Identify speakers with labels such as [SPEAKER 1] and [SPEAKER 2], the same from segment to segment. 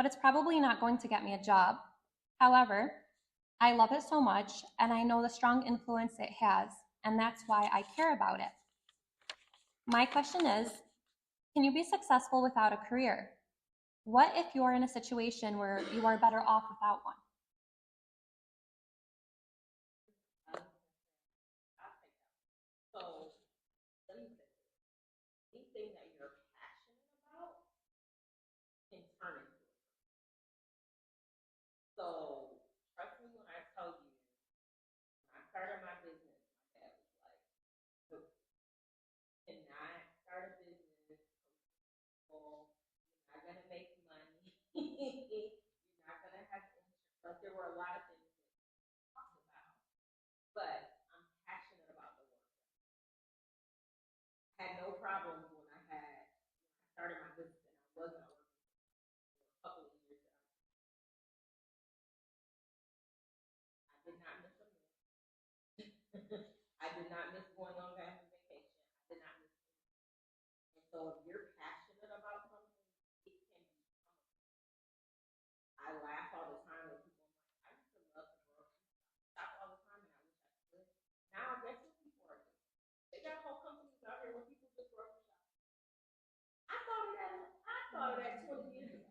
[SPEAKER 1] but it's probably not going to get me a job. However, I love it so much, and I know the strong influence it has, and that's why I care about it. My question is, can you be successful without a career? What if you're in a situation where you are better off without one?
[SPEAKER 2] So let me say this. Anything that you're passionate about can turn into it. So trust me when I tell you, when I started my business, my dad was like, "Look, you cannot start a business. Well, you're not gonna make money. You're not gonna have insurance." Like there were a lot of things that we talked about, but I'm passionate about the work. I had no problems when I started my business and I wasn't working for a couple of years. I did not miss a meal. I did not miss going on family vacation. I did not miss anything. And so if you're passionate about something, it can become a I laugh all the time when people are like, I used to love the grocery shop all the time and I wish I could. Now guess what people are doing? They got whole companies out here where people just grocery shop. I thought of that 20 years ago.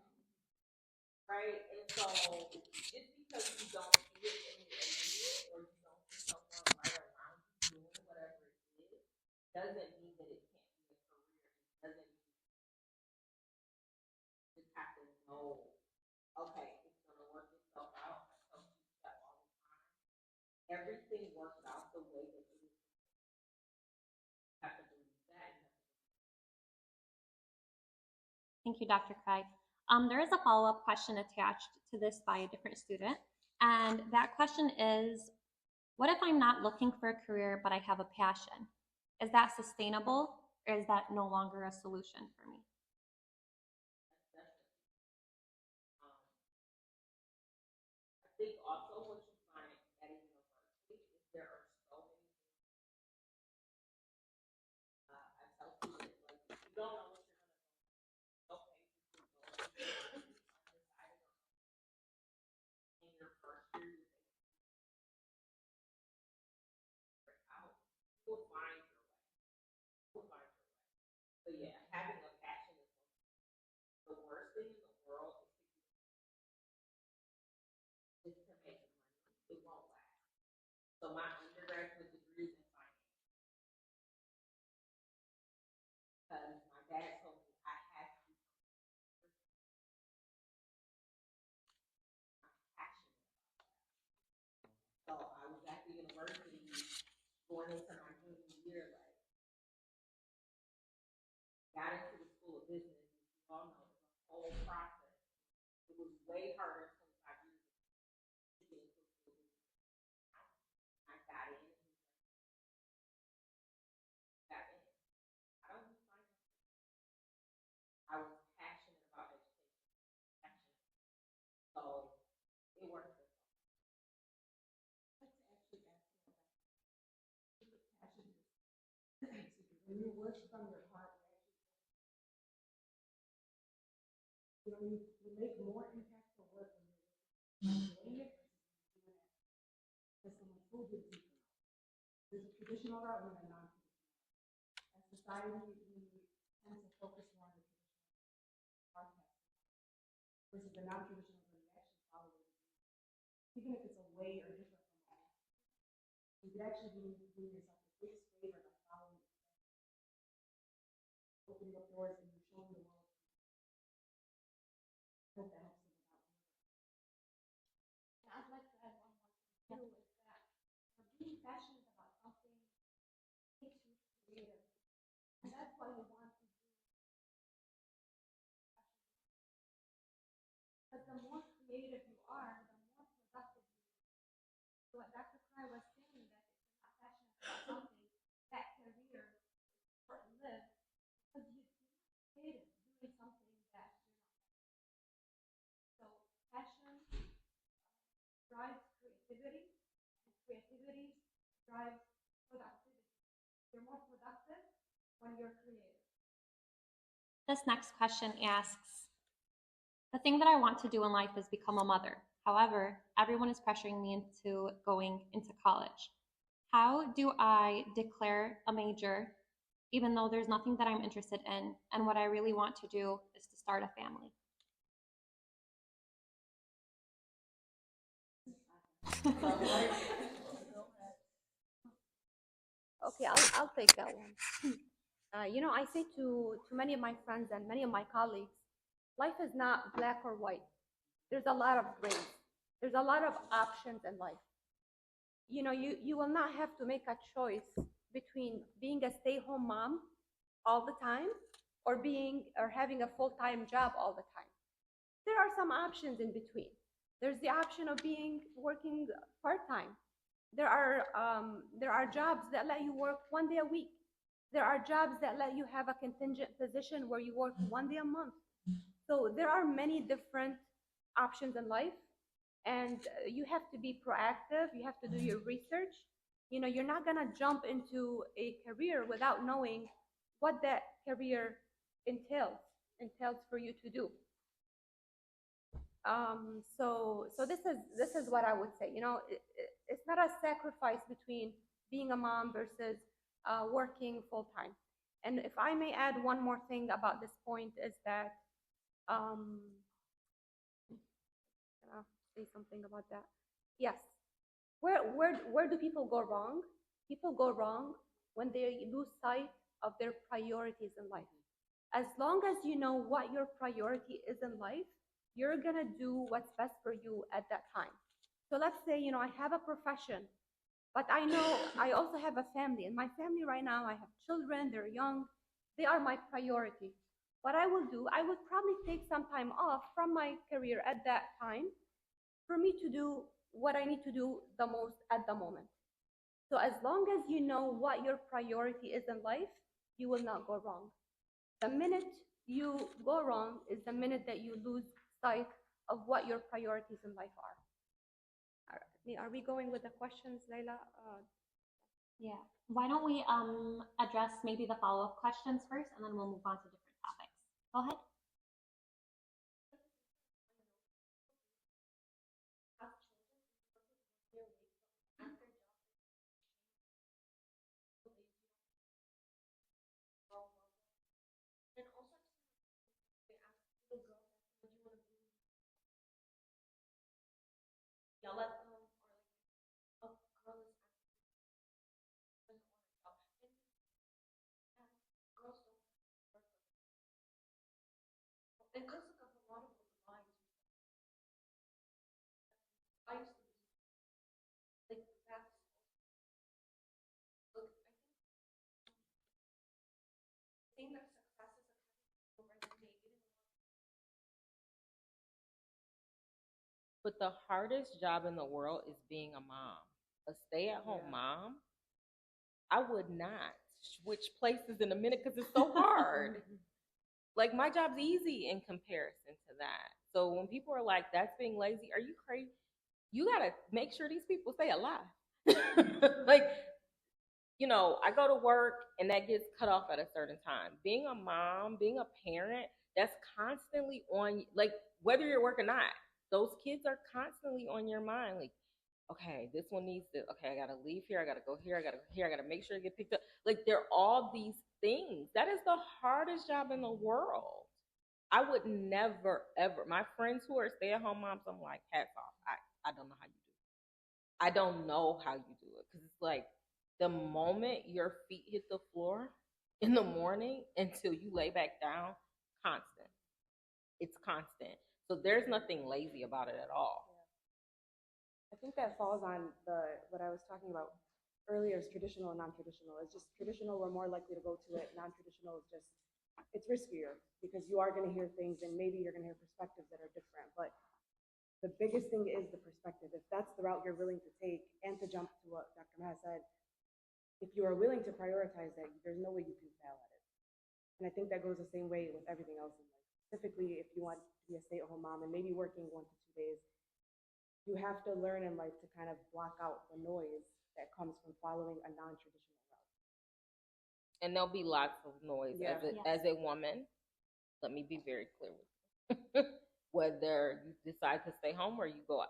[SPEAKER 2] Right? And so just because you don't see it in the immediate or you don't see someone right around you doing whatever it is, doesn't mean that it can't be a career. It doesn't mean you just have to know, okay, it's gonna work itself out. I tell people that all the time. Everything works out the way that it is. You have to believe that.
[SPEAKER 1] Thank you, Dr. Craig. There is a follow-up question attached to this by a different student, and that question is, what if I'm not looking for a career, but I have a passion? Is that sustainable, or is that no longer a solution for me?
[SPEAKER 2] I think also what you find at a university is there are so many things. I tell students like if you don't know what you're gonna go, okay, you can go undecided in your first year, you figure it out. You will find your way. You will find your way. But yeah, having a passion is the worst thing in the world is to make money. It won't last. So my undergraduate degree is in finance. Because my dad told me I had to be passionate. So I was at the university going into my junior year, like got into the school of business. You all know the whole process. It was way harder 25 years ago to get into the school of business. I got in. Got in. I don't do finance. I was passionate about education. Passionate. So it worked.
[SPEAKER 3] When you work from your heart, you make more impact for work when you're doing it versus doing it as someone told you to do. There's a traditional route and a non-traditional route. As society, we tend to focus more on the traditional podcast versus the non-traditional where you actually follow it. Even if it's a way or different from the last. You could actually be doing yourself a big favor by following it. Opening up doors and you're showing the world. I hope that helps them out.
[SPEAKER 4] And I'd like to add one more thing too, is that being passionate about something makes you creative. And that's why you want to do. Because the more creative you are, the more productive you are. So what Dr. Fry was saying, that if you're not passionate about something, that career is short-lived because you're not creative doing something that you're not. So passion drives creativity, and creativity drives productivity. You're more productive when you're creative.
[SPEAKER 1] This next question asks, The thing that I want to do in life is become a mother. However, everyone is pressuring me into going into college. How do I declare a major even though there's nothing that I'm interested in and what I really want to do is to start a family?
[SPEAKER 4] Okay, I'll take that one. I say to many of my friends and many of my colleagues, life is not black or white. There's a lot of grays. There's a lot of options in life. You will not have to make a choice between being a stay-home mom all the time or having a full-time job all the time. There are some options in between. There's the option of working part-time. There are jobs that let you work 1 day a week. There are jobs that let you have a contingent position where you work 1 day a month. So there are many different options in life, and you have to be proactive. You have to do your research. You're not gonna jump into a career without knowing what that career entails for you to do. So this is what I would say. It's not a sacrifice between being a mom versus working full time. And if I may add one more thing about this point is that um, can I say something about that? Yes. Where do people go wrong? People go wrong when they lose sight of their priorities in life. As long as you know what your priority is in life, you're gonna do what's best for you at that time. So let's say, I have a profession, but I know I also have a family. In my family right now, I have children, they're young, they are my priority. What I will do, I would probably take some time off from my career at that time for me to do what I need to do the most at the moment. So as long as you know what your priority is in life, you will not go wrong. The minute you go wrong is the minute that you lose sight of what your priorities in life are. Are we going with the questions, Layla?
[SPEAKER 1] Yeah. Why don't we address maybe the follow-up questions first, and then we'll move on to different topics. Go ahead.
[SPEAKER 2] But the hardest job in the world is being a mom. A stay-at-home mom, I would not switch places in a minute because it's so hard. Like my job's easy in comparison to that. So when people are like, "That's being lazy," are you crazy? You gotta make sure these people stay alive. Like, I go to work and that gets cut off at a certain time. Being a mom, being a parent, that's constantly on, like, whether you're working or not, those kids are constantly on your mind. Like, okay, this one needs to, okay, I gotta leave here, I gotta go here, I gotta go here, I gotta make sure I get picked up. Like, there are all these things. That is the hardest job in the world. I would never, ever, my friends who are stay at home moms, I'm like, hats off. I don't know how you do it. I don't know how you do it because it's like the moment your feet hit the floor in the morning until you lay back down, constant. It's constant. So there's nothing lazy about it at all.
[SPEAKER 3] I think that falls on what I was talking about earlier is traditional and non-traditional. It's just traditional, we're more likely to go to it. Non-traditional is just, it's riskier because you are going to hear things and maybe you're going to hear perspectives that are different. But the biggest thing is the perspective. If that's the route you're willing to take, and to jump to what Dr. Maha said, if you are willing to prioritize that, there's no way you can fail at it. And I think that goes the same way with everything else in life. Specifically, if you want to be a stay-at-home mom and maybe working 1 to 2 days, you have to learn in life to kind of block out the noise that comes from following a non-traditional route.
[SPEAKER 2] And there'll be lots of noise
[SPEAKER 3] Yeah.
[SPEAKER 2] as a woman. Let me be very clear with you. whether you decide to stay home or you go out.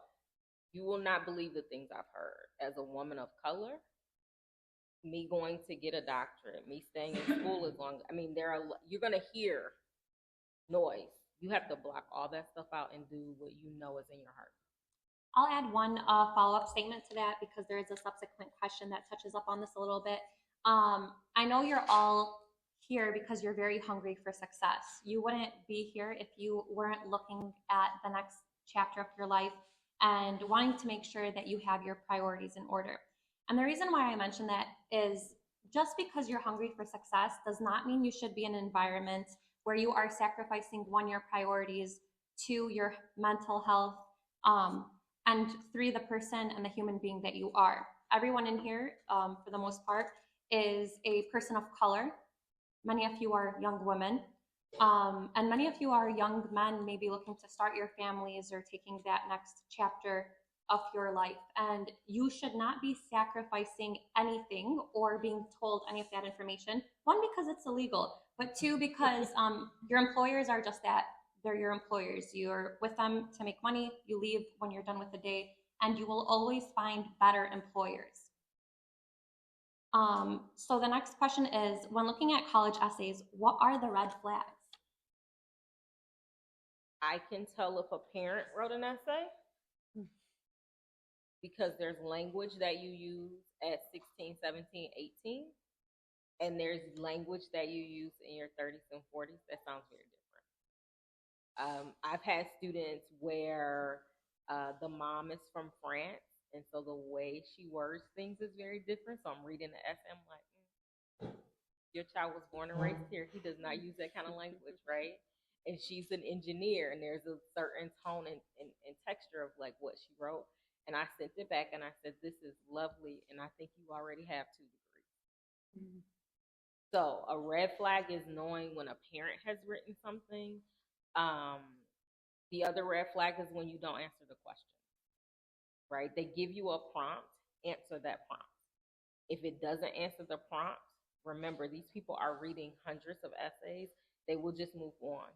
[SPEAKER 2] You will not believe the things I've heard as a woman of color. Me going to get a doctorate, me staying in school as long. I mean, you're gonna hear noise. You have to block all that stuff out and do what you know is in your heart.
[SPEAKER 1] I'll add one follow-up statement to that because there is a subsequent question that touches up on this a little bit. I know you're all here because you're very hungry for success. You wouldn't be here if you weren't looking at the next chapter of your life and wanting to make sure that you have your priorities in order. And the reason why I mention that is just because you're hungry for success does not mean you should be in an environment where you are sacrificing one, your priorities, two, your mental health, and three, the person and the human being that you are. Everyone in here, for the most part, is a person of color. Many of you are young women, and many of you are young men, maybe looking to start your families or taking that next chapter of your life. And you should not be sacrificing anything or being told any of that information. One, because it's illegal, but two, because your employers are just that. They're your employers. You're with them to make money. You leave when you're done with the day, and you will always find better employers. So the next question is, when looking at college essays, what are the red flags?
[SPEAKER 2] I can tell if a parent wrote an essay because there's language that you use at 16, 17, 18, and there's language that you use in your 30s and 40s that sounds very different. I've had students where the mom is from France, and so the way she words things is very different. So I'm reading the essay, I'm like, your child was born and raised here. He does not use that kind of language, right? And she's an engineer, and there's a certain tone and texture of like what she wrote. And I sent it back and I said, this is lovely, and I think you already have 2 degrees. Mm-hmm. So a red flag is knowing when a parent has written something. The other red flag is when you don't answer the question, right? They give you a prompt, answer that prompt. If it doesn't answer the prompt, remember, these people are reading hundreds of essays. They will just move on.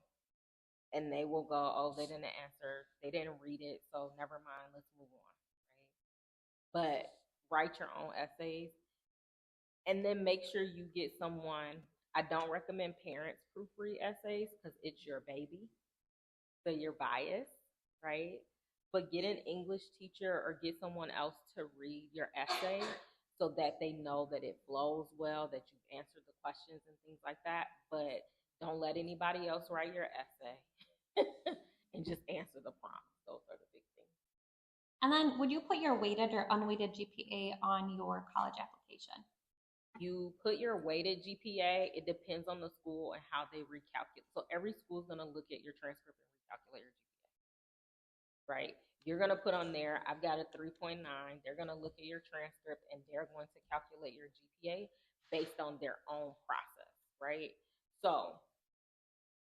[SPEAKER 2] And they will go, oh, they didn't answer. They didn't read it, so never mind. Let's move on, right? But write your own essays. And then make sure you get someone. I don't recommend parents proofread essays because it's your baby. So you're biased, right? But get an English teacher or get someone else to read your essay so that they know that it flows well, that you've answered the questions and things like that. But don't let anybody else write your essay and just answer the prompts. Those are the big things.
[SPEAKER 1] And then would you put your weighted or unweighted GPA on your college application?
[SPEAKER 2] You put your weighted GPA. It depends on the school and how they recalculate. So every school is going to look at your transcript and recalculate your GPA, right? You're going to put on there, I've got a 3.9. They're going to look at your transcript and they're going to calculate your GPA based on their own process, right? So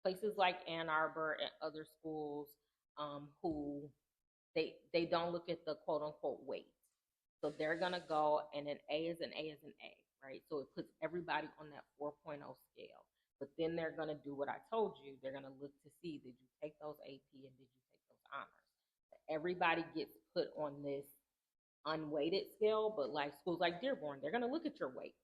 [SPEAKER 2] places like Ann Arbor and other schools who they don't look at the quote unquote weight. So they're going to go, and an A is an A is an A, right? So it puts everybody on that 4.0 scale. But then they're going to do what I told you. They're going to look to see, did you take those AP and did you take those honors? Everybody gets put on this unweighted scale, but like schools like Dearborn, they're going to look at your weight,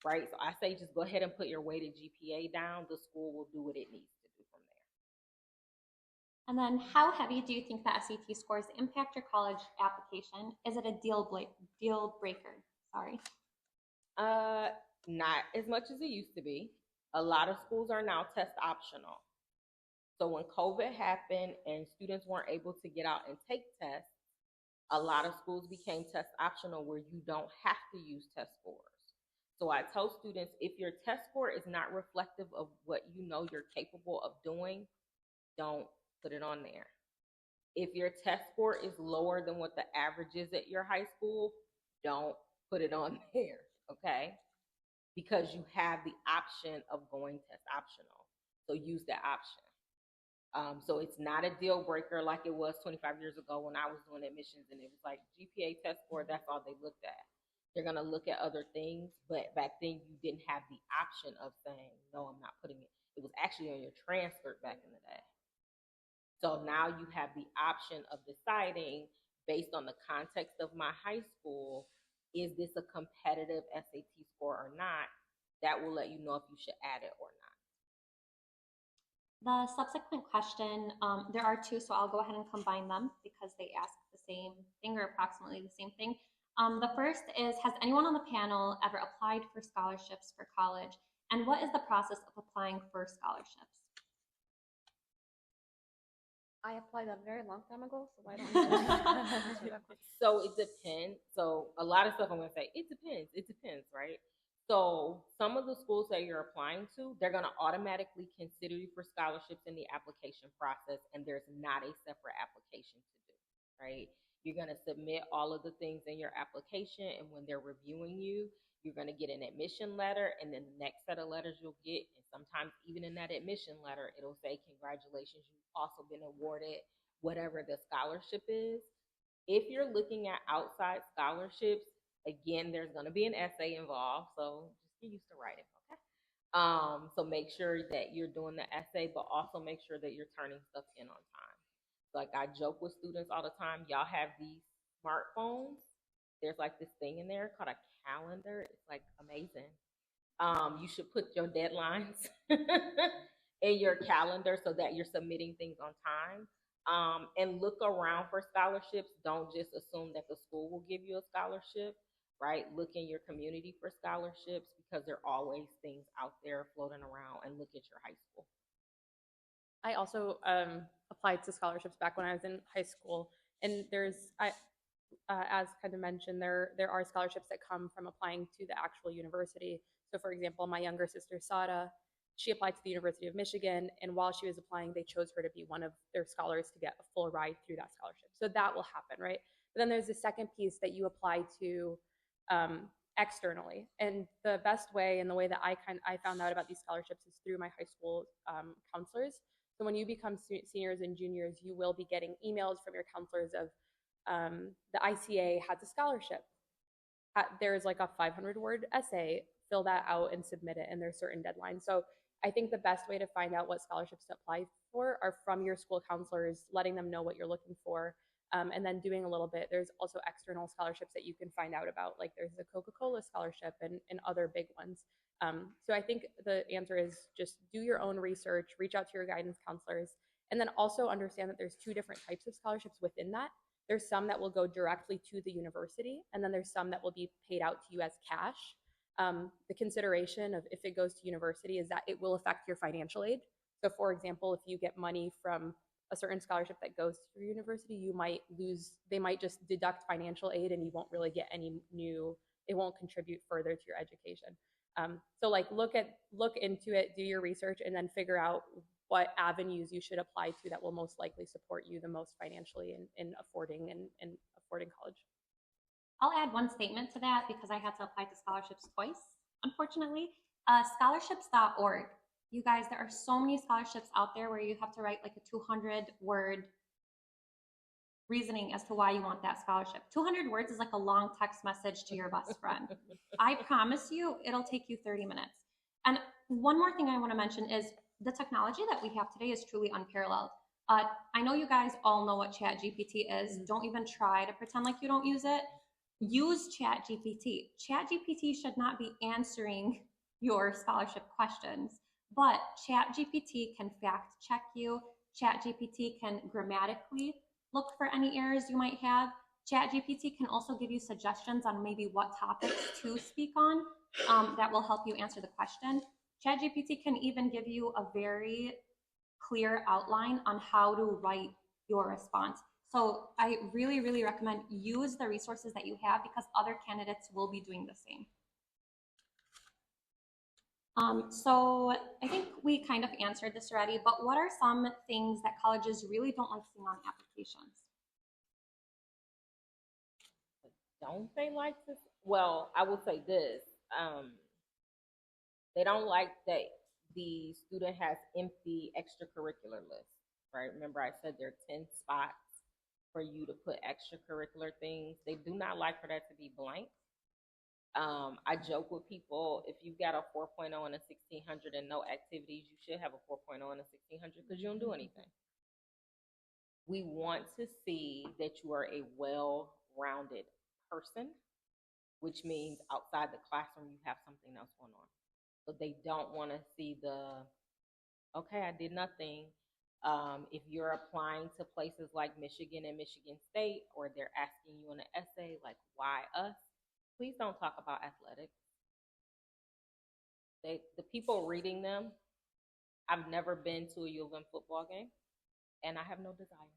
[SPEAKER 2] right? So I say just go ahead and put your weighted GPA down. The school will do what it needs to do from there.
[SPEAKER 1] And then how heavy do you think the SAT scores impact your college application? Is it a deal breaker? Sorry.
[SPEAKER 2] Not as much as it used to be. A lot of schools are now test optional. So when COVID happened and students weren't able to get out and take tests, a lot of schools became test optional where you don't have to use test scores. So I tell students, if your test score is not reflective of what you know you're capable of doing, don't put it on there. If your test score is lower than what the average is at your high school, don't put it on there, okay? Because you have the option of going test optional. So use that option. So it's not a deal breaker like it was 25 years ago when I was doing admissions and it was like GPA test score, that's all they looked at. They're going to look at other things, but back then you didn't have the option of saying, no, I'm not putting it. It was actually on your transcript back in the day. So now you have the option of deciding based on the context of my high school, is this a competitive SAT score or not? That will let you know if you should add it or not.
[SPEAKER 1] The subsequent question, there are two, so I'll go ahead and combine them because they ask the same thing or approximately the same thing. The first is, has anyone on the panel ever applied for scholarships for college? And what is the process of applying for scholarships?
[SPEAKER 5] I applied a very long time ago, so I don't know.
[SPEAKER 2] So it depends. So a lot of stuff I'm gonna say, it depends. It depends, right? So some of the schools that you're applying to, they're gonna automatically consider you for scholarships in the application process, and there's not a separate application to do, right? You're gonna submit all of the things in your application, and when they're reviewing you, you're gonna get an admission letter, and then the next set of letters you'll get, and sometimes even in that admission letter, it'll say, congratulations, you've also been awarded whatever the scholarship is. If you're looking at outside scholarships, again, there's going to be an essay involved, so just get used to writing, okay? So make sure that you're doing the essay, but also make sure that you're turning stuff in on time. Like I joke with students all the time, y'all have these smartphones. There's like this thing in there called a calendar. It's like amazing. You should put your deadlines in your calendar so that you're submitting things on time. And look around for scholarships. Don't just assume that the school will give you a scholarship, right? Look in your community for scholarships because there are always things out there floating around, and look at your high school.
[SPEAKER 5] I also applied to scholarships back when I was in high school, and as kind of mentioned, there are scholarships that come from applying to the actual university. So, for example, my younger sister Sada, she applied to the University of Michigan, and while she was applying, they chose her to be one of their scholars to get a full ride through that scholarship. So that will happen, right? But then there's the second piece that you apply to externally, and the best way and the way that I found out about these scholarships is through my high school counselors. So when you become seniors and juniors, you will be getting emails from your counselors of the ICA has a scholarship. There's like a 500-word essay, fill that out and submit it, and there's certain deadlines. So I think the best way to find out what scholarships to apply for are from your school counselors, letting them know what you're looking for, and then doing a little bit. There's also external scholarships that you can find out about, like there's the Coca-Cola scholarship and other big ones. So I think the answer is just do your own research, reach out to your guidance counselors, and then also understand that there's two different types of scholarships within that. There's some that will go directly to the university, and then there's some that will be paid out to you as cash. The consideration of if it goes to university is that it will affect your financial aid. So for example, if you get money from a certain scholarship that goes to your university, you might lose, they might just deduct financial aid and you won't really get any new, it won't contribute further to your education. So like look into it, do your research, and then figure out what avenues you should apply to that will most likely support you the most financially in affording college.
[SPEAKER 1] I'll add one statement to that because I had to apply to scholarships twice, unfortunately. Scholarships.org. You guys, there are so many scholarships out there where you have to write like a 200-word reasoning as to why you want that scholarship. 200 words is like a long text message to your best friend. I promise you, it'll take you 30 minutes. And one more thing I want to mention is the technology that we have today is truly unparalleled. I know you guys all know what ChatGPT is. Don't even try to pretend like you don't use it. Use ChatGPT. ChatGPT should not be answering your scholarship questions, but ChatGPT can fact check you. ChatGPT can grammatically look for any errors you might have. ChatGPT can also give you suggestions on maybe what topics to speak on that will help you answer the question. ChatGPT can even give you a very clear outline on how to write your response. So I really, really recommend use the resources that you have because other candidates will be doing the same. So I think we kind of answered this already, but what are some things that colleges really don't like seeing on applications?
[SPEAKER 2] Don't they like this? Well, I will say this. They don't like that the student has empty extracurricular lists, right? Remember I said there are 10 spots for you to put extracurricular things. They do not like for that to be blank. I joke with people, if you've got a 4.0 and a 1600 and no activities, you should have a 4.0 and a 1600 because you don't do anything. We want to see that you are a well-rounded person, which means outside the classroom, you have something else going on. So they don't want to see okay, I did nothing. If you're applying to places like Michigan and Michigan State, or they're asking you in an essay, like, why us? Please don't talk about athletics. The people reading them, I've never been to a U of M football game, and I have no desire.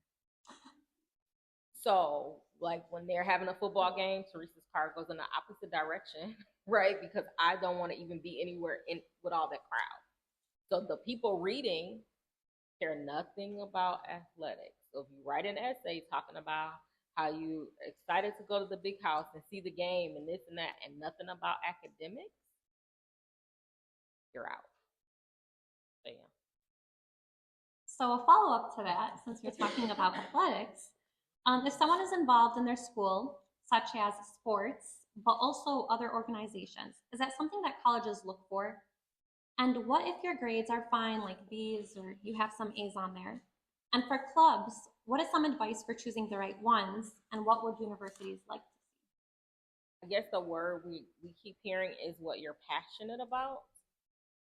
[SPEAKER 2] So, like, when they're having a football game, Teresa's car goes in the opposite direction, right? Because I don't want to even be anywhere with all that crowd. So the people reading care nothing about athletics. So if you write an essay talking about how you excited to go to the big house and see the game and this and that, and nothing about academics, you're out. So, yeah.
[SPEAKER 1] So a follow-up to that, since you're talking about athletics, if someone is involved in their school, such as sports, but also other organizations, is that something that colleges look for? And what if your grades are fine, like B's, or you have some A's on there? And for clubs, what is some advice for choosing the right ones, and what would universities like to see?
[SPEAKER 2] I guess the word we keep hearing is what you're passionate about.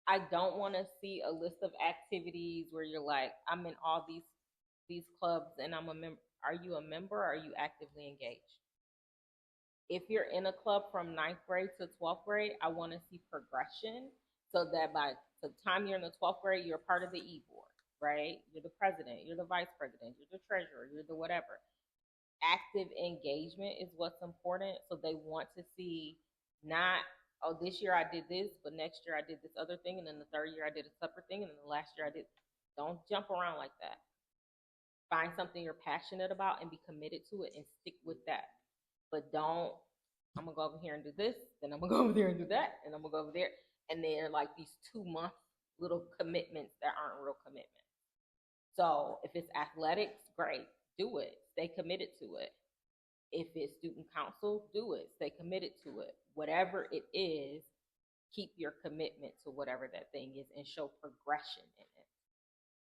[SPEAKER 2] I don't want to see a list of activities where you're like, I'm in all these clubs and I'm a member. Are you a member? Or are you actively engaged? If you're in a club from 9th grade to 12th grade, I want to see progression, so that by the time you're in the 12th grade, you're part of the e-board, right? You're the president, you're the vice president, you're the treasurer, you're the whatever. Active engagement is what's important. So they want to see, not, oh, this year I did this, but next year I did this other thing, and then the third year I did a separate thing, and then the last year I did. Don't jump around like that. Find something you're passionate about and be committed to it and stick with that. But don't, I'm gonna go over here and do this, then I'm gonna go over there and do that, and I'm gonna go over there. And they're like these 2-month little commitments that aren't real commitments. So if it's athletics, great, do it. Stay committed to it. If it's student council, do it. Stay committed to it. Whatever it is, keep your commitment to whatever that thing is and show progression in it.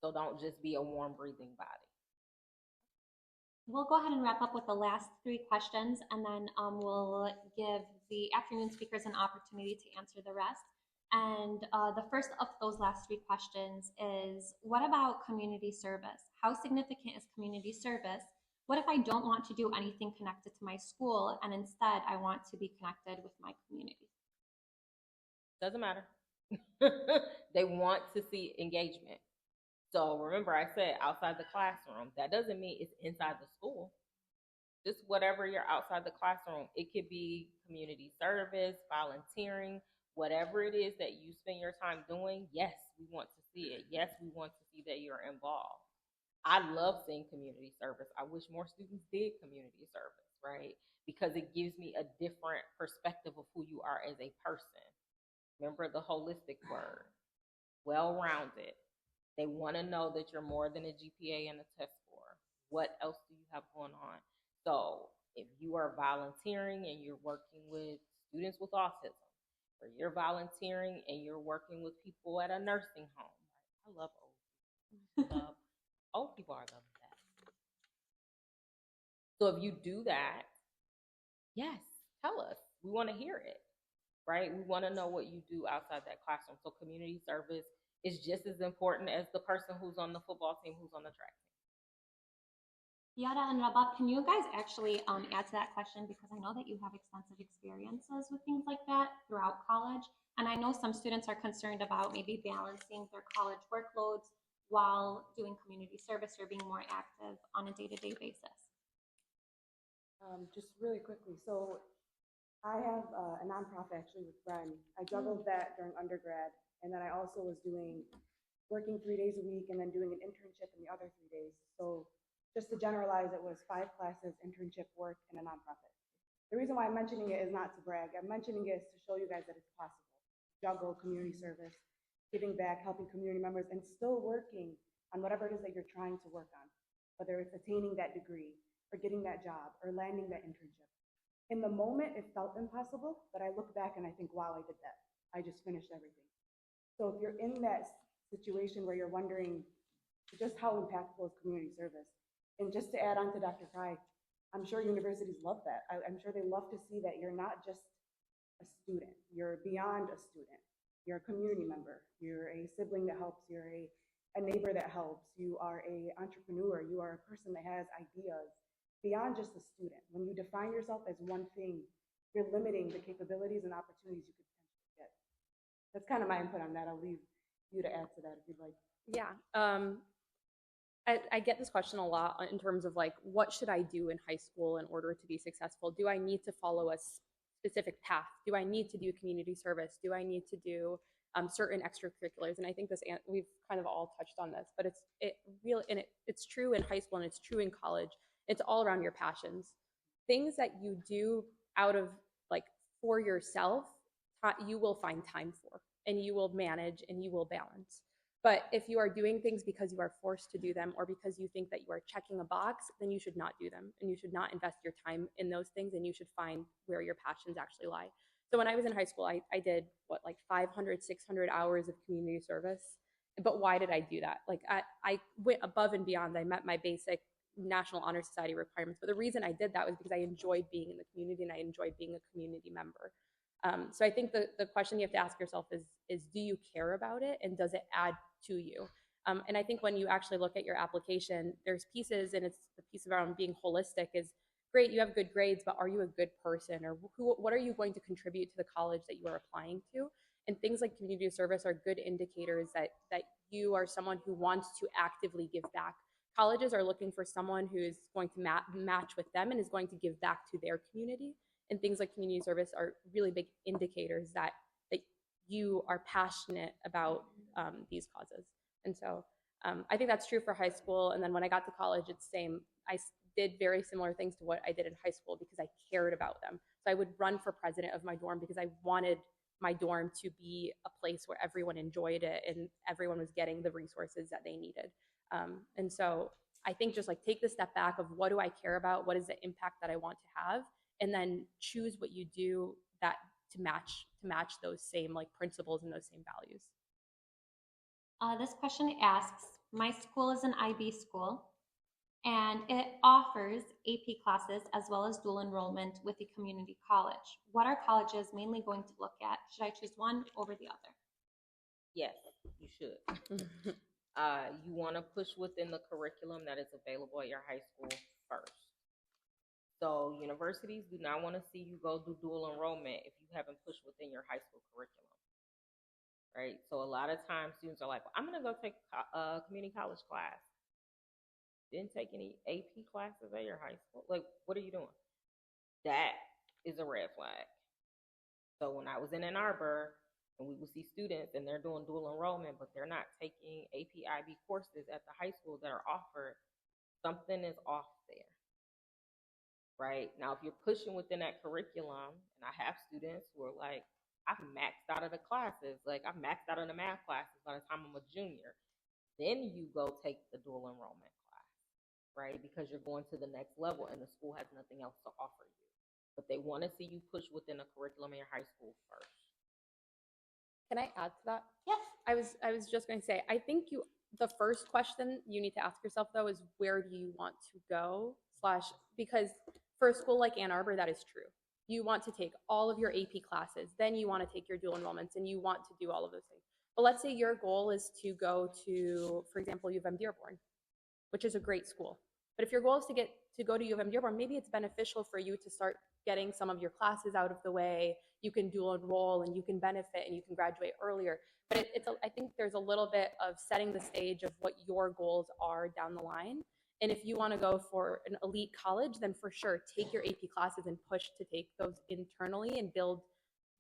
[SPEAKER 2] So don't just be a warm breathing body.
[SPEAKER 1] We'll go ahead and wrap up with the last 3 questions, and then we'll give the afternoon speakers an opportunity to answer the rest. And the first of those last 3 questions is, what about community service? How significant is community service? What if I don't want to do anything connected to my school, and instead I want to be connected with my community?
[SPEAKER 2] Doesn't matter. They want to see engagement. So remember, I said outside the classroom. That doesn't mean it's inside the school. Just whatever you're outside the classroom. It could be community service, volunteering, whatever it is that you spend your time doing. Yes, we want to see it. Yes, we want to see that you're involved. I love seeing community service. I wish more students did community service, right? Because it gives me a different perspective of who you are as a person. Remember the holistic word, well-rounded. They want to know that you're more than a GPA and a test score. What else do you have going on? So if you are volunteering and you're working with students with autism, or you're volunteering and you're working with people at a nursing home, I love old people. Old people are the best. So if you do that, yes, tell us. We want to hear it, right? We want to know what you do outside that classroom. So community service is just as important as the person who's on the football team, who's on the track team.
[SPEAKER 1] Yada and Rabab, can you guys actually add to that question? Because I know that you have extensive experiences with things like that throughout college. And I know some students are concerned about maybe balancing their college workloads while doing community service or being more active on a day-to-day basis.
[SPEAKER 3] Just really quickly, so I have a nonprofit actually with Bren. I juggled that during undergrad, and then I also was working 3 days a week and then doing an internship in the other 3 days. So just to generalize, it was 5 classes, internship, work, and a nonprofit. The reason why I'm mentioning it is not to brag. I'm mentioning it to show you guys that it's possible. Juggle community service, giving back, helping community members, and still working on whatever it is that you're trying to work on, whether it's attaining that degree or getting that job or landing that internship. In the moment, it felt impossible, but I look back and I think, wow, I did that. I just finished everything. So if you're in that situation where you're wondering just how impactful is community service, And just to add on to Dr. Fry, I'm sure universities love that. I'm sure they love to see that you're not just a student, you're beyond a student. You're a community member, you're a sibling that helps, you're a neighbor that helps, you are a entrepreneur, you are a person that has ideas beyond just a student. When you define yourself as one thing, you're limiting the capabilities and opportunities you could potentially get. That's kind of my input on that. I'll leave you to add to that if you'd like.
[SPEAKER 5] Yeah. I get this question a lot in terms of like, what should I do in high school in order to be successful? Do I need to follow a specific path? Do I need to do community service? Do I need to do certain extracurriculars? And I think we've kind of all touched on this, but it's true in high school and it's true in college. It's all around your passions. Things that you do out of like for yourself, you will find time for, and you will manage and you will balance. But if you are doing things because you are forced to do them or because you think that you are checking a box, then you should not do them. And you should not invest your time in those things, and you should find where your passions actually lie. So when I was in high school, I did like 500, 600 hours of community service. But why did I do that? Like I went above and beyond. I met my basic National Honor Society requirements. But the reason I did that was because I enjoyed being in the community and I enjoyed being a community member. So I think the question you have to ask yourself is do you care about it and does it add to you? And I think when you actually look at your application, there's pieces, and it's the piece around being holistic is great, you have good grades, but are you a good person? Or what are you going to contribute to the college that you are applying to? And things like community service are good indicators that you are someone who wants to actively give back. Colleges are looking for someone who is going to match with them and is going to give back to their community. And things like community service are really big indicators that you are passionate about these causes. And so I think that's true for high school. And then when I got to college, it's the same. I did very similar things to what I did in high school because I cared about them. So I would run for president of my dorm because I wanted my dorm to be a place where everyone enjoyed it and everyone was getting the resources that they needed. And so I think just like take the step back of what do I care about? What is the impact that I want to have? And then choose what you do that to match those same like principles and those same values.
[SPEAKER 1] This question asks, my school is an IB school and it offers AP classes as well as dual enrollment with a community college. What are colleges mainly going to look at? Should I choose one over the other?
[SPEAKER 2] Yes, you should. You want to push within the curriculum that is available at your high school first. So universities do not want to see you go do dual enrollment if you haven't pushed within your high school curriculum, right? So a lot of times students are like, well, I'm going to go take a community college class. Didn't take any AP classes at your high school. Like, what are you doing? That is a red flag. So when I was in Ann Arbor and we would see students and they're doing dual enrollment, but they're not taking AP IB courses at the high school that are offered, something is off there. Right now, if you're pushing within that curriculum, and I have students who are like, I've maxed out of the classes, like I've maxed out of the math classes by the time I'm a junior, then you go take the dual enrollment class, right? Because you're going to the next level and the school has nothing else to offer you. But they want to see you push within the curriculum in your high school first.
[SPEAKER 5] Can I add to that?
[SPEAKER 1] Yes.
[SPEAKER 5] I was just going to say, I think the first question you need to ask yourself though is where do you want to go / because for a school like Ann Arbor, that is true. You want to take all of your AP classes, then you want to take your dual enrollments and you want to do all of those things. But let's say your goal is to go to, for example, U of M Dearborn, which is a great school. But if your goal is to go to U of M Dearborn, maybe it's beneficial for you to start getting some of your classes out of the way. You can dual enroll and you can benefit and you can graduate earlier. But I think there's a little bit of setting the stage of what your goals are down the line. And if you want to go for an elite college, then for sure, take your AP classes and push to take those internally and build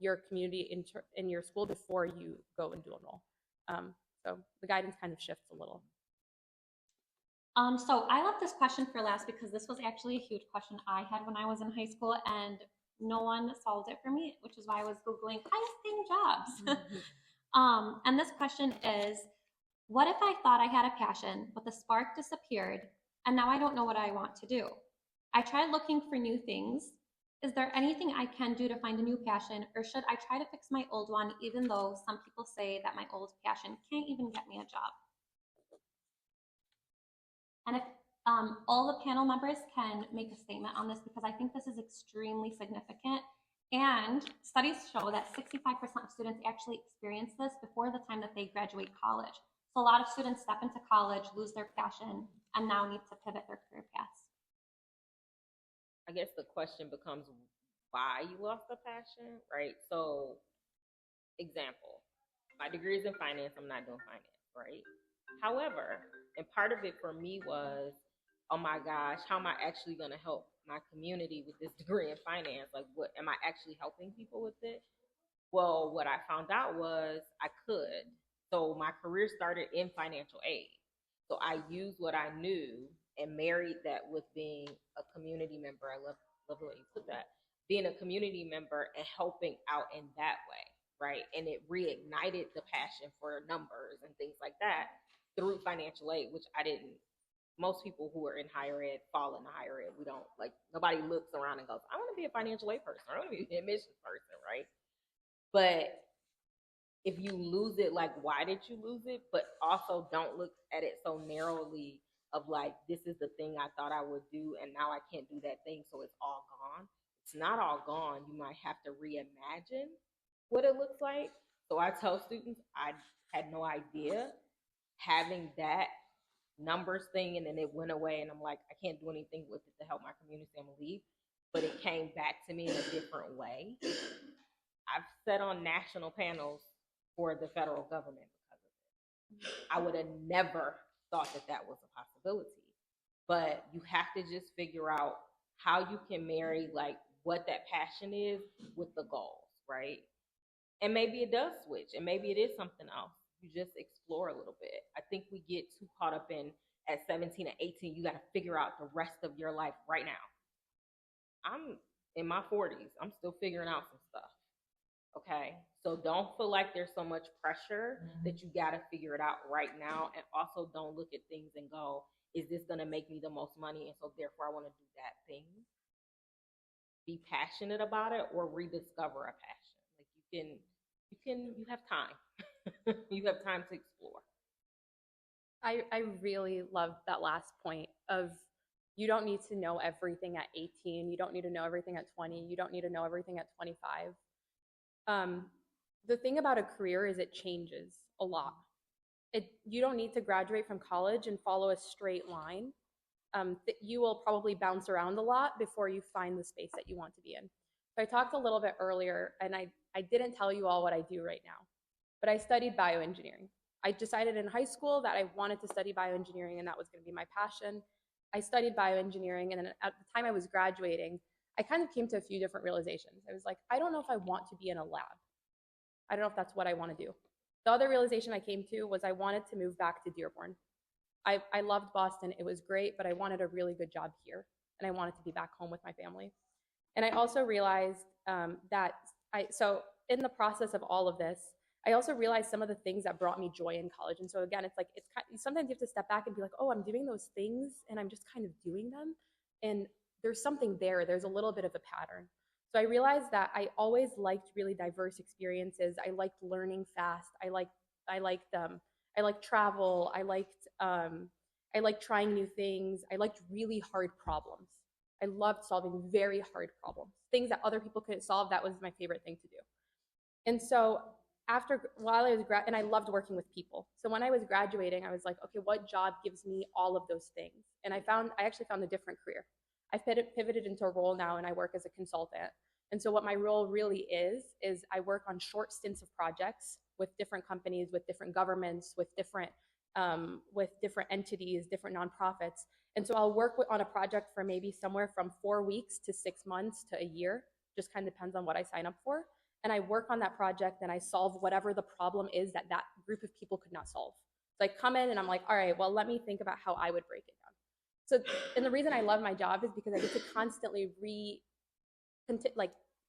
[SPEAKER 5] your community in your school before you go and dual enroll. So the guidance kind of shifts a little.
[SPEAKER 1] So I left this question for last because this was actually a huge question I had when I was in high school and no one solved it for me, which is why I was Googling highest paying jobs. And this question is, what if I thought I had a passion, but the spark disappeared and now I don't know what I want to do? I tried looking for new things. Is there anything I can do to find a new passion, or should I try to fix my old one, even though some people say that my old passion can't even get me a job? And if All the panel members can make a statement on this because I think this is extremely significant. And studies show that 65% of students actually experience this before the time that they graduate college. So a lot of students step into college, lose their passion, and now need to pivot their career paths.
[SPEAKER 2] I guess the question becomes why you lost the passion, right? So, example, my degree is in finance. I'm not doing finance, right? However, and part of it for me was, oh my gosh, how am I actually going to help my community with this degree in finance? Like, what am I actually helping people with it? Well, what I found out was I could. So my career started in financial aid. So I used what I knew and married that with being a community member. I love the way you put that. Being a community member and helping out in that way, right? And it reignited the passion for numbers and things like that through financial aid, which I didn't. Most people who are in higher ed fall into higher ed. We don't, like, nobody looks around and goes, I want to be a financial aid person. I want to be an admissions person, right? But if you lose it, like, why did you lose it? But also don't look at it so narrowly of like, this is the thing I thought I would do and now I can't do that thing, so it's all gone. It's not all gone. You might have to reimagine what it looks like. So I tell students I had no idea having that numbers thing, and then it went away and I'm like, I can't do anything with it to help my community, I'm gonna leave. But it came back to me in a different way. I've sat on national panels for the federal government because of it. I would have never thought that that was a possibility. But you have to just figure out how you can marry like what that passion is with the goals, right? And maybe it does switch, and maybe it is something else. You just explore a little bit. I think we get too caught up in at 17 and 18, you got to figure out the rest of your life right now. I'm in my 40s. I'm still figuring out some stuff. Okay. So don't feel like there's so much pressure that you got to figure it out right now. And also don't look at things and go, is this going to make me the most money? And so therefore I want to do that thing. Be passionate about it or rediscover a passion. Like you have time. You have time to explore.
[SPEAKER 5] I really love that last point of you don't need to know everything at 18. You don't need to know everything at 20. You don't need to know everything at 25. The thing about a career is it changes a lot. You don't need to graduate from college and follow a straight line. You will probably bounce around a lot before you find the space that you want to be in. So I talked a little bit earlier, and I didn't tell you all what I do right now, but I studied bioengineering. I decided in high school that I wanted to study bioengineering and that was going to be my passion. I studied bioengineering, and then at the time I was graduating, I kind of came to a few different realizations. I was like, I don't know if I want to be in a lab. I don't know if that's what I want to do. The other realization I came to was I wanted to move back to Dearborn. I loved Boston. It was great, but I wanted a really good job here, and I wanted to be back home with my family. And I also realized so in the process of all of this, I also realized some of the things that brought me joy in college. And so again, it's like, sometimes you have to step back and be like, oh, I'm doing those things and I'm just kind of doing them. And there's something there. There's a little bit of a pattern. So I realized that I always liked really diverse experiences. I liked learning fast. I liked travel. I liked trying new things. I liked really hard problems. I loved solving very hard problems, things that other people couldn't solve. That was my favorite thing to do. And so and I loved working with people. So when I was graduating, I was like, okay, what job gives me all of those things? And I actually found a different career. I've pivoted into a role now, and I work as a consultant. And so what my role really is I work on short stints of projects with different companies, with different governments, with different entities, different nonprofits. And so I'll work on a project for maybe somewhere from 4 weeks to 6 months to a year, just kind of depends on what I sign up for. And I work on that project and I solve whatever the problem is that group of people could not solve. So I come in and I'm like, all right, well, let me think about how I would break it down. So, and the reason I love my job is because I get to constantly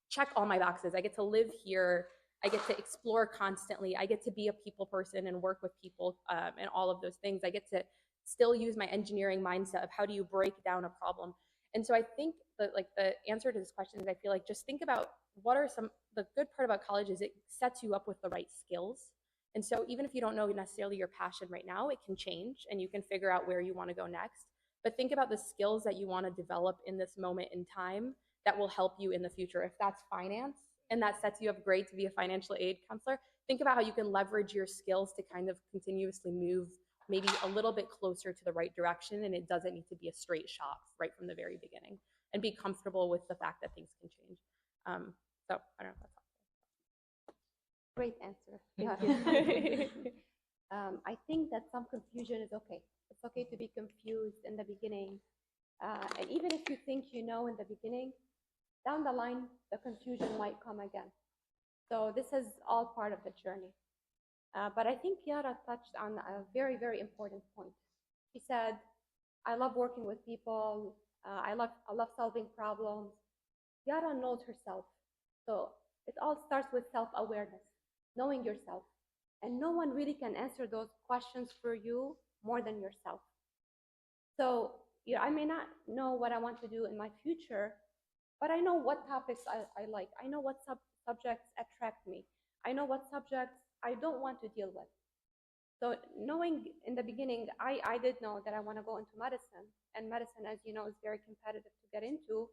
[SPEAKER 5] check all my boxes. I get to live here. I get to explore constantly. I get to be a people person and work with people and all of those things. I get to still use my engineering mindset of how do you break down a problem. And so I think that the answer to this question is I feel like just think about the good part about college is it sets you up with the right skills. And so even if you don't know necessarily your passion right now, it can change and you can figure out where you want to go next. but think about the skills that you want to develop in this moment in time that will help you in the future. If that's finance and that sets you up great to be a financial aid counselor, think about how you can leverage your skills to kind of continuously move maybe a little bit closer to the right direction, and it doesn't need to be a straight shot right from the very beginning, and be comfortable with the fact that things can change. So I don't know if that's
[SPEAKER 6] Great answer.
[SPEAKER 5] helpful.
[SPEAKER 6] I think that some confusion is okay. It's okay to be confused in the beginning. And even if you think you know in the beginning, down the line, the confusion might come again. So this is all part of the journey. But I think Kiara touched on a very, very important point. She said, I love working with people. I love solving problems. Kiara knows herself. So it all starts with self-awareness, knowing yourself. And no one really can answer those questions for you more than yourself. So I may not know what I want to do in my future, but I know what topics I like. I know what subjects attract me. I know what subjects I don't want to deal with. So knowing in the beginning, I did know that I want to go into medicine. And medicine, as you know, is very competitive to get into.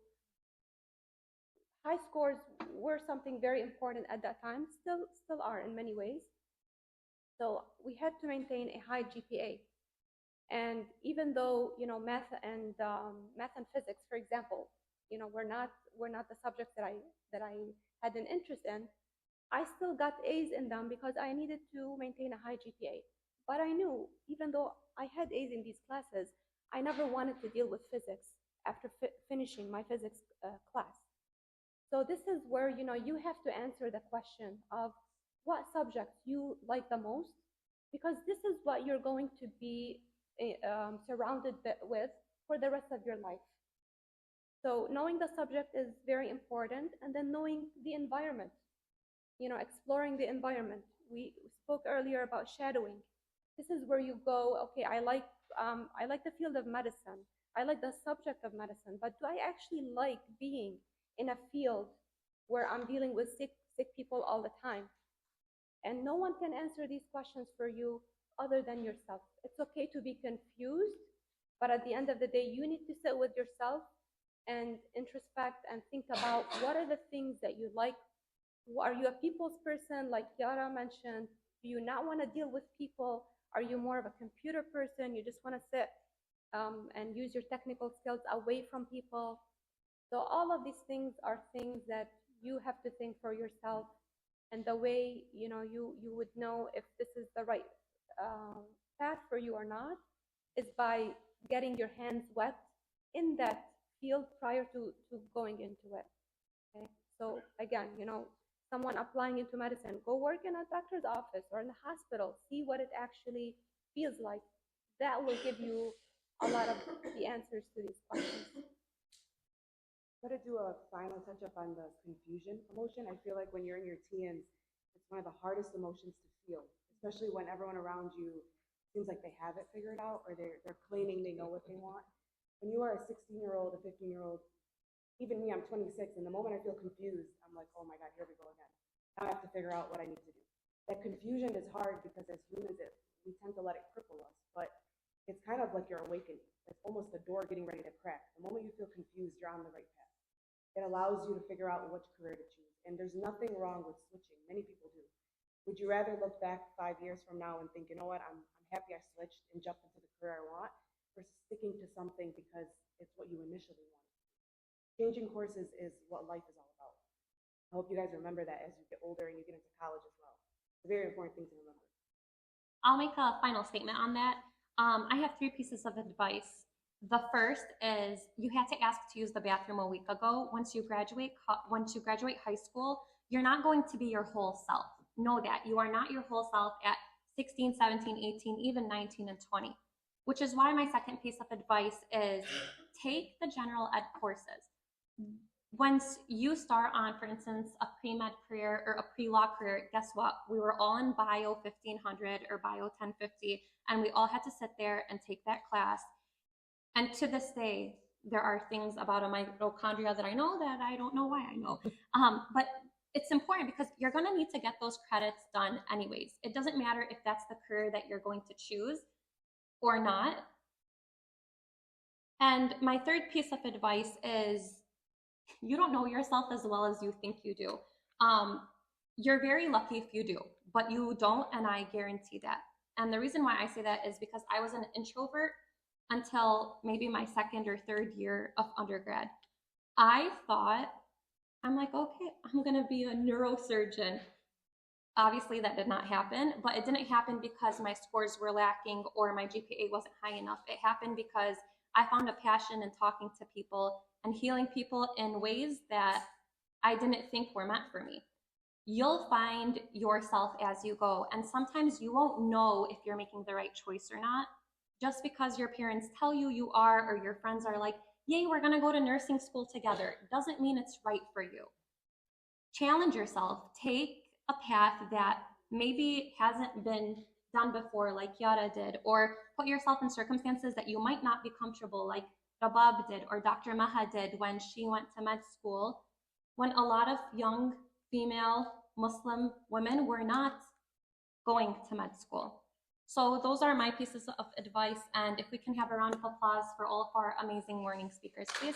[SPEAKER 6] High scores were something very important at that time, still are in many ways. So we had to maintain a high GPA. And even though math and physics, for example, were not the subjects that I had an interest in, I still got A's in them because I needed to maintain a high GPA. But I knew, even though I had A's in these classes, I never wanted to deal with physics after finishing my physics class. So this is where you have to answer the question of what subjects you like the most, because this is what you're going to be surrounded with for the rest of your life. So knowing the subject is very important, and then knowing the environment, exploring the environment. We spoke earlier about shadowing. This is where you go, okay, I like the field of medicine. I like the subject of medicine, but do I actually like being in a field where I'm dealing with sick people all the time? And no one can answer these questions for you other than yourself. It's okay to be confused, but at the end of the day, you need to sit with yourself and introspect and think about what are the things that you like. Are you a people's person, like Kiara mentioned? Do you not want to deal with people? Are you more of a computer person? You just want to sit and use your technical skills away from people? So all of these things are things that you have to think for yourself. And the way you would know if this is the right path for you or not is by getting your hands wet in that field prior to going into it. Okay, so again, someone applying into medicine, go work in a doctor's office or in the hospital, see what it actually feels like. That will give you a lot of the answers to these questions.
[SPEAKER 3] I'm going to do a final touch up on the confusion emotion. I feel like when you're in your teens, it's one of the hardest emotions to feel, especially when everyone around you seems like they have it figured out, or they're claiming they know what they want. When you are a 16-year-old, a 15-year-old, even me, I'm 26, and the moment I feel confused, I'm like, oh my God, here we go again. Now I have to figure out what I need to do. That confusion is hard because as humans, we tend to let it cripple us, but it's kind of like you're awakening. It's almost a door getting ready to crack. The moment you feel confused, you're on the right path. It allows you to figure out which career to choose. And there's nothing wrong with switching. Many people do. Would you rather look back 5 years from now and think, you know what, I'm happy I switched and jumped into the career I want, versus sticking to something because it's what you initially wanted? Changing courses is what life is all about. I hope you guys remember that as you get older and you get into college as well. It's a very important thing to remember.
[SPEAKER 1] I'll make a final statement on that. I have 3 pieces of advice. The first is you had to ask to use the bathroom a week ago. Once you graduate high school, you're not going to be your whole self. Know that. You are not your whole self at 16, 17, 18, even 19 and 20, which is why my second piece of advice is take the general ed courses. Once you start on, for instance, a pre-med career or a pre-law career, guess what? We were all in Bio 1500 or Bio 1050, and we all had to sit there and take that class. And to this day, there are things about a mitochondria that I know that I don't know why I know. But it's important because you're going to need to get those credits done anyways. It doesn't matter if that's the career that you're going to choose or not. And my third piece of advice is you don't know yourself as well as you think you do. You're very lucky if you do, but you don't, and I guarantee that. And the reason why I say that is because I was an introvert until maybe my second or third year of undergrad. I thought, I'm like, okay, I'm gonna be a neurosurgeon. Obviously, that did not happen, but it didn't happen because my scores were lacking or my GPA wasn't high enough. It happened because I found a passion in talking to people and healing people in ways that I didn't think were meant for me. You'll find yourself as you go, and sometimes you won't know if you're making the right choice or not. Just because your parents tell you you are, or your friends are like, yay, we're gonna go to nursing school together, doesn't mean it's right for you. Challenge yourself, take a path that maybe hasn't been done before, like Yara did, or put yourself in circumstances that you might not be comfortable, like Rabab did, or Dr. Maha did when she went to med school, when a lot of young female Muslim women were not going to med school. So those are my pieces of advice, and if we can have a round of applause for all of our amazing morning speakers, please.